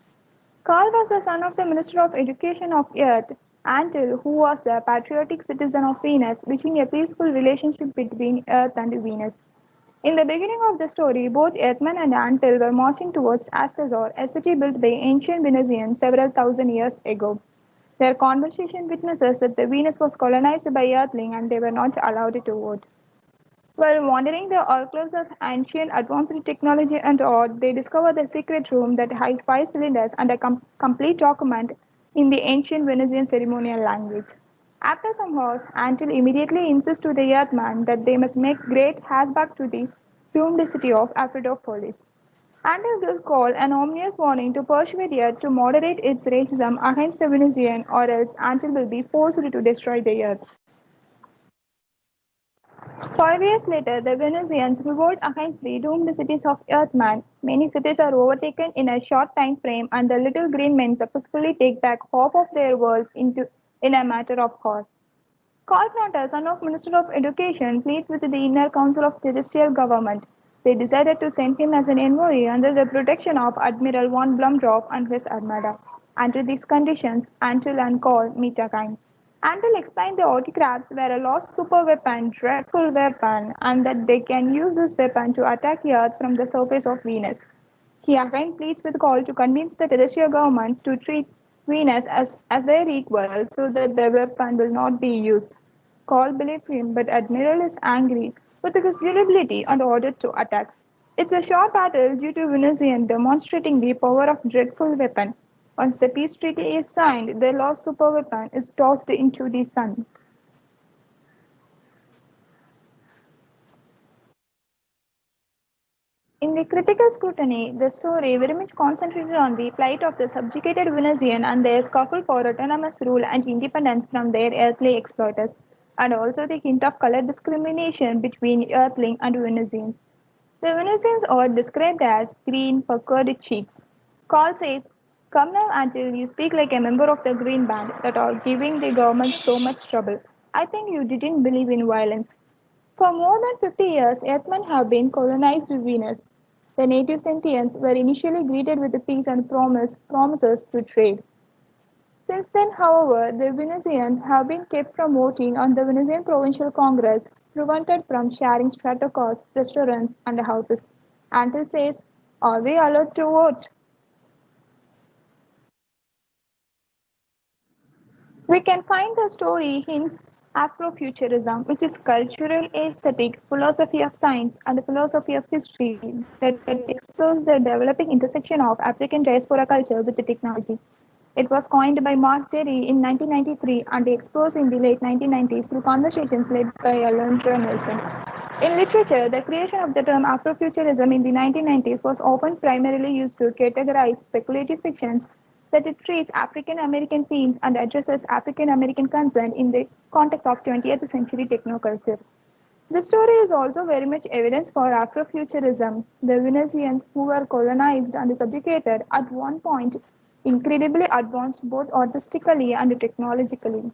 Carl was the son of the Minister of Education of Earth, Antil, who was a patriotic citizen of Venus, wishing a peaceful relationship between Earth and Venus. In the beginning of the story, both Earthman and Antil were marching towards Astazor, a city built by ancient Venusians several thousand years ago. Their conversation witnesses that the Venus was colonized by Earthlings and they were not allowed to vote. While wandering the archives of ancient advanced technology and art, they discover the secret room that hides five cylinders and a complete document in the ancient Venusian ceremonial language. After some hours, Antil immediately insists to the Earthman that they must make great haste back to the doomed city of Aphrodopoulos. Antil gives Cole an ominous warning to persuade Earth to moderate its racism against the Venusian, or else Antil will be forced to destroy the Earth. 5 years later, the Venusians revolt against the doomed cities of Earthman. Many cities are overtaken in a short time frame, and the little green men successfully take back half of their world in a matter of hours. Carl Fronter, son of Minister of Education, pleads with the inner council of terrestrial government. They decided to send him as an envoy under the protection of Admiral von Blumdorff and his armada. Under these conditions, Antil and Cole meet again. Antil explained the autocrats were a lost superweapon, dreadful weapon, and that they can use this weapon to attack Earth from the surface of Venus. He again pleads with Cole to convince the terrestrial government to treat Venus as their equal so that the weapon will not be used. Cole believes him, but Admiral is angry with his gullibility and ordered to attack. It's a short battle due to Venusian demonstrating the power of dreadful weapon. Once the peace treaty is signed, the lost superweapon is tossed into the sun. In the critical scrutiny, the story very much concentrated on the plight of the subjugated Venusian and their scuffle for autonomous rule and independence from their earthly exploiters, and also the hint of color discrimination between earthling and Venusians. The Venusians are described as green, puckered cheeks. Call says, "Come now until you speak like a member of the Green Band that are giving the government so much trouble. I think you didn't believe in violence." For more than 50 years, Earthmen have been colonized Venus. The native sentients were initially greeted with peace and promises to trade. Since then, however, the Venusians have been kept from voting on the Venusian Provincial Congress, prevented from sharing strata restaurants, and houses. Antil says, "Are we allowed to vote?" We can find the story hints Afrofuturism, which is cultural aesthetic, philosophy of science, and philosophy of history that explores the developing intersection of African diaspora culture with the technology. It was coined by Mark Terry in 1993 and exposed in the late 1990s through conversations led by Alondra Nelson. In literature, the creation of the term Afrofuturism in the 1990s was often primarily used to categorize speculative fictions that it treats African American themes and addresses African American concern in the context of 20th century technoculture. The story is also very much evidence for Afrofuturism. The Venusians, who were colonized and subjugated, at one point incredibly advanced both artistically and technologically.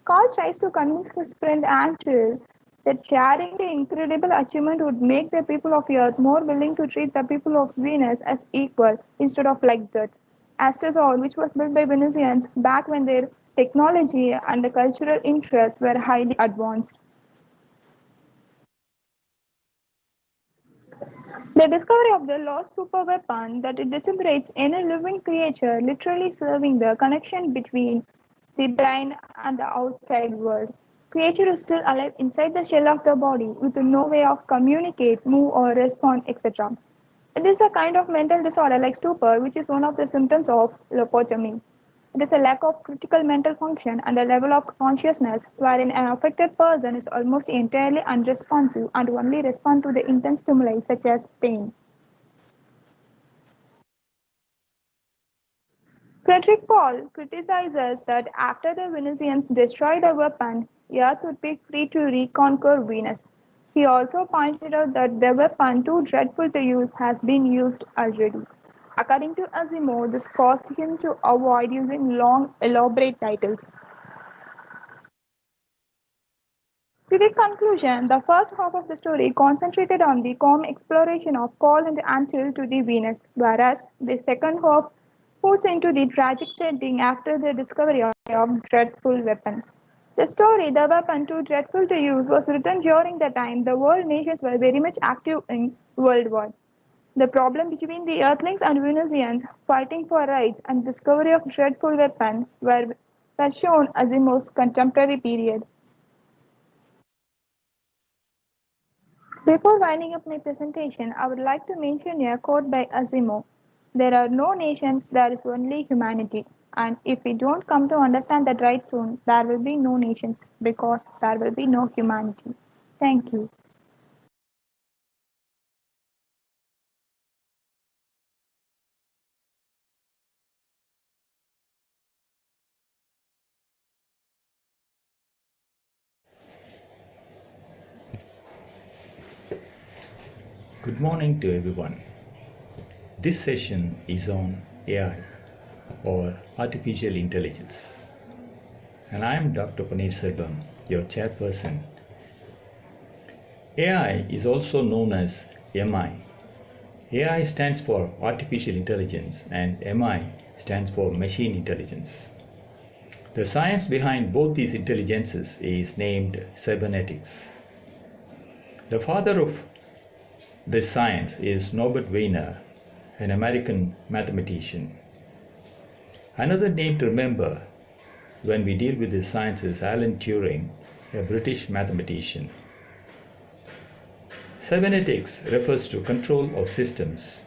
Carl tries to convince his friend Andrew that sharing the incredible achievement would make the people of Earth more willing to treat the people of Venus as equal instead of like that. Astasol, which was built by Venusians back when their technology and cultural interests were highly advanced. The discovery of the lost superweapon that it disintegrates any living creature, literally serving the connection between the brain and the outside world. Creature is still alive inside the shell of the body with no way of communicate, move or respond, etc. It is a kind of mental disorder like stupor, which is one of the symptoms of lobotomy. It is a lack of critical mental function and a level of consciousness wherein an affected person is almost entirely unresponsive and only responds to the intense stimuli such as pain. Frederick Paul criticizes that after the Venusians destroy the weapon, Earth would be free to reconquer Venus. He also pointed out that the weapon, too dreadful to use, has been used already. According to Asimov, this caused him to avoid using long, elaborate titles. To the conclusion, the first half of the story concentrated on the calm exploration of Cole and Antil to the Venus, whereas the second half puts into the tragic setting after the discovery of dreadful weapon. The story, The Weapon Too Dreadful to Use, was written during the time the world nations were very much active in World War. The problem between the Earthlings and Venusians fighting for rights and discovery of dreadful weapon were shown as the most contemporary period. Before winding up my presentation, I would like to mention a quote by Asimov. There are no nations, there is only humanity. And if we don't come to understand that right soon, there will be no nations because there will be no humanity. Thank you. Good morning to everyone. This session is on AI or Artificial Intelligence. And I am Dr. Panneer Selvam, your chairperson. AI is also known as MI. AI stands for artificial intelligence and MI stands for machine intelligence. The science behind both these intelligences is named cybernetics. The father of this science is Norbert Wiener, an American mathematician. Another name to remember when we deal with this science is Alan Turing, a British mathematician. Cybernetics refers to control of systems,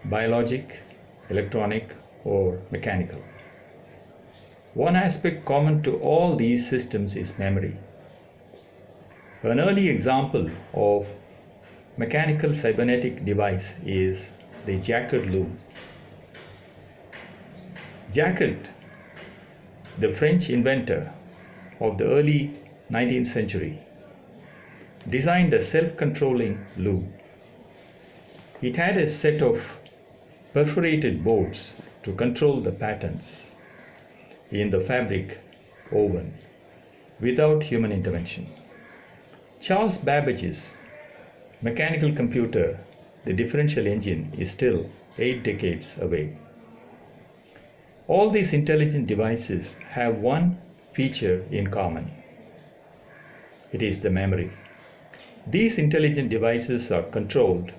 biologic, electronic, or mechanical. One aspect common to all these systems is memory. An early example of mechanical cybernetic device is the Jacquard loop. Jacquard, the French inventor of the early 19th century, designed a self-controlling loop. It had a set of perforated boards to control the patterns in the fabric woven without human intervention. Charles Babbage's mechanical computer, the differential engine, is still 8 decades away. All these intelligent devices have one feature in common. It is the memory. These intelligent devices are controlled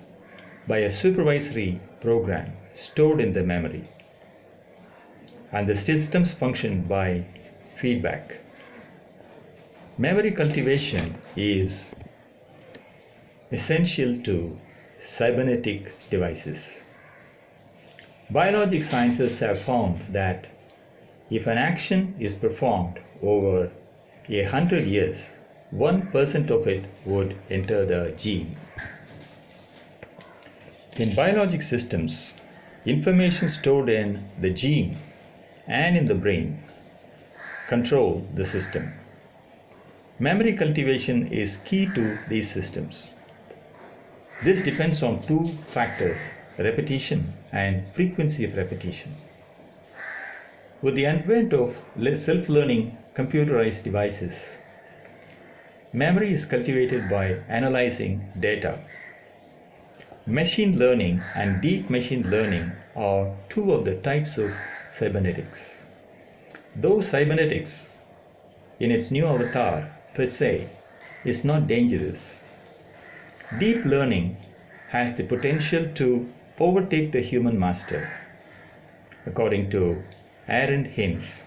by a supervisory program stored in the memory, and the systems function by feedback. Memory cultivation is essential to cybernetic devices. Biologic sciences have found that if an action is performed over 100 years, 1% of it would enter the gene. In biologic systems, information stored in the gene and in the brain control the system. Memory cultivation is key to these systems. This depends on two factors, repetition and frequency of repetition. With the advent of self-learning computerized devices, memory is cultivated by analyzing data. Machine learning and deep machine learning are two of the types of cybernetics. Though cybernetics, in its new avatar per se, is not dangerous, deep learning has the potential to overtake the human master, according to Aaron Hines,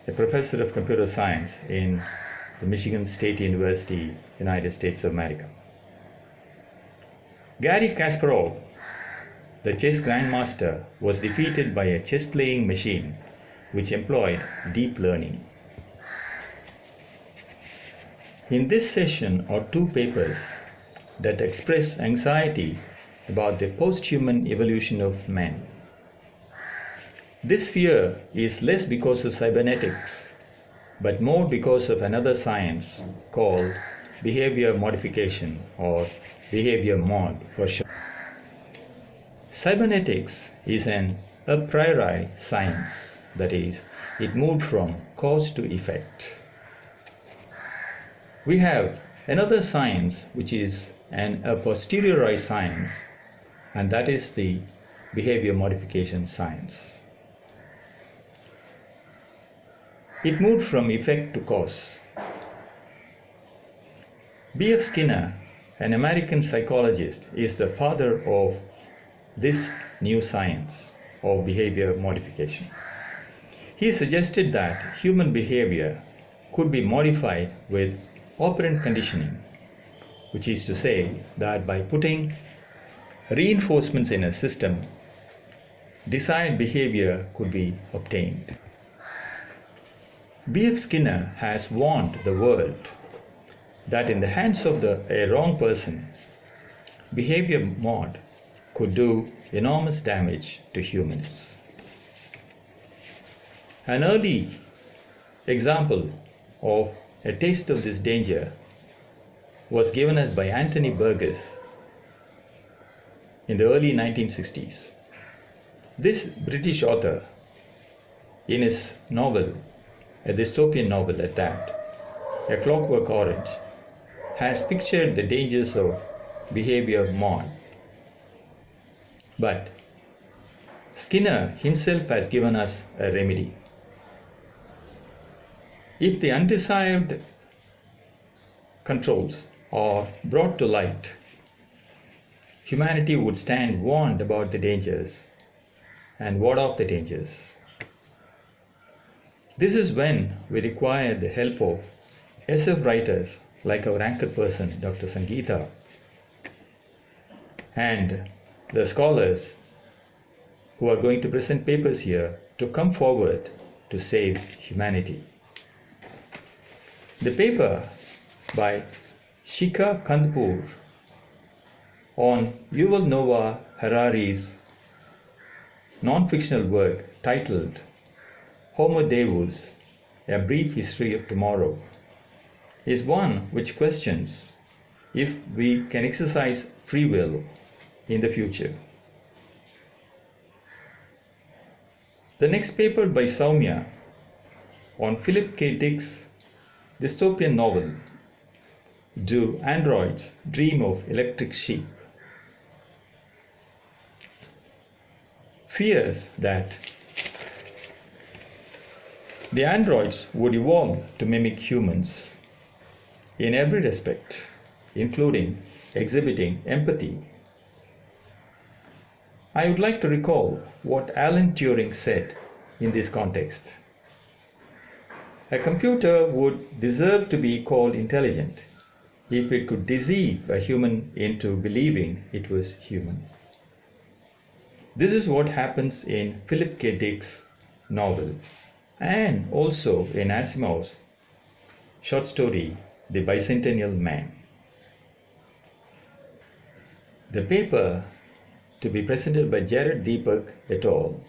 a professor of computer science in the Michigan State University, United States of America. Garry Kasparov, the chess grandmaster, was defeated by a chess-playing machine which employed deep learning. In this session are two papers that express anxiety about the post-human evolution of man. This fear is less because of cybernetics, but more because of another science called behavior modification, or behavior mod for short. Cybernetics is an a priori science, that is, it moved from cause to effect. We have another science which is a posteriori science, and that is the behavior modification science. It moved from effect to cause. B.F. Skinner, an American psychologist, is the father of this new science of behavior modification. He suggested that human behavior could be modified with operant conditioning, which is to say that by putting reinforcements in a system, desired behavior could be obtained. B.F. Skinner has warned the world that in the hands of a wrong person, behavior mod could do enormous damage to humans. An early example of a taste of this danger was given us by Anthony Burgess in the early 1960s. This British author, in his novel, a dystopian novel at that, A Clockwork Orange, has pictured the dangers of behavior mod. But Skinner himself has given us a remedy. If the undesired controls are brought to light, humanity would stand warned about the dangers and ward off the dangers. This is when we require the help of SF writers like our anchor person, Dr. Sangeeta, and the scholars who are going to present papers here to come forward to save humanity. The paper by Shika Kandpur on Yuval Noah Harari's non-fictional work titled Homo Deus, A Brief History of Tomorrow, is one which questions if we can exercise free will in the future. The next paper by Soumya on Philip K. Dick's dystopian novel, Do Androids Dream of Electric Sheep? Fears that the androids would evolve to mimic humans in every respect, including exhibiting empathy. I would like to recall what Alan Turing said in this context. A computer would deserve to be called intelligent if it could deceive a human into believing it was human. This is what happens in Philip K. Dick's novel and also in Asimov's short story, The Bicentennial Man. The paper to be presented by Jared Deepak et al.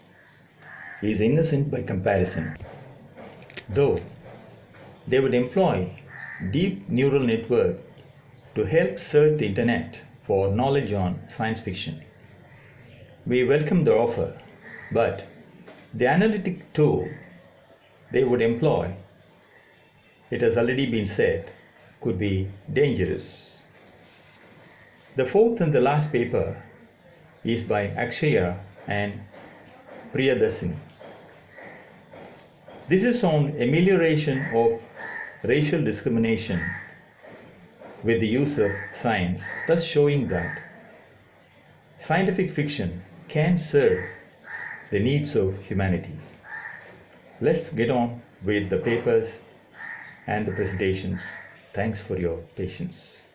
Is innocent by comparison, though they would employ deep neural network to help search the internet for knowledge on science fiction. We welcome the offer, but the analytic tool they would employ, it has already been said, could be dangerous. The fourth and the last paper is by Akshaya and Priyadarshini. This is on amelioration of racial discrimination with the use of science, thus showing that scientific fiction can serve the needs of humanity. Let's get on with the papers and the presentations. Thanks for your patience.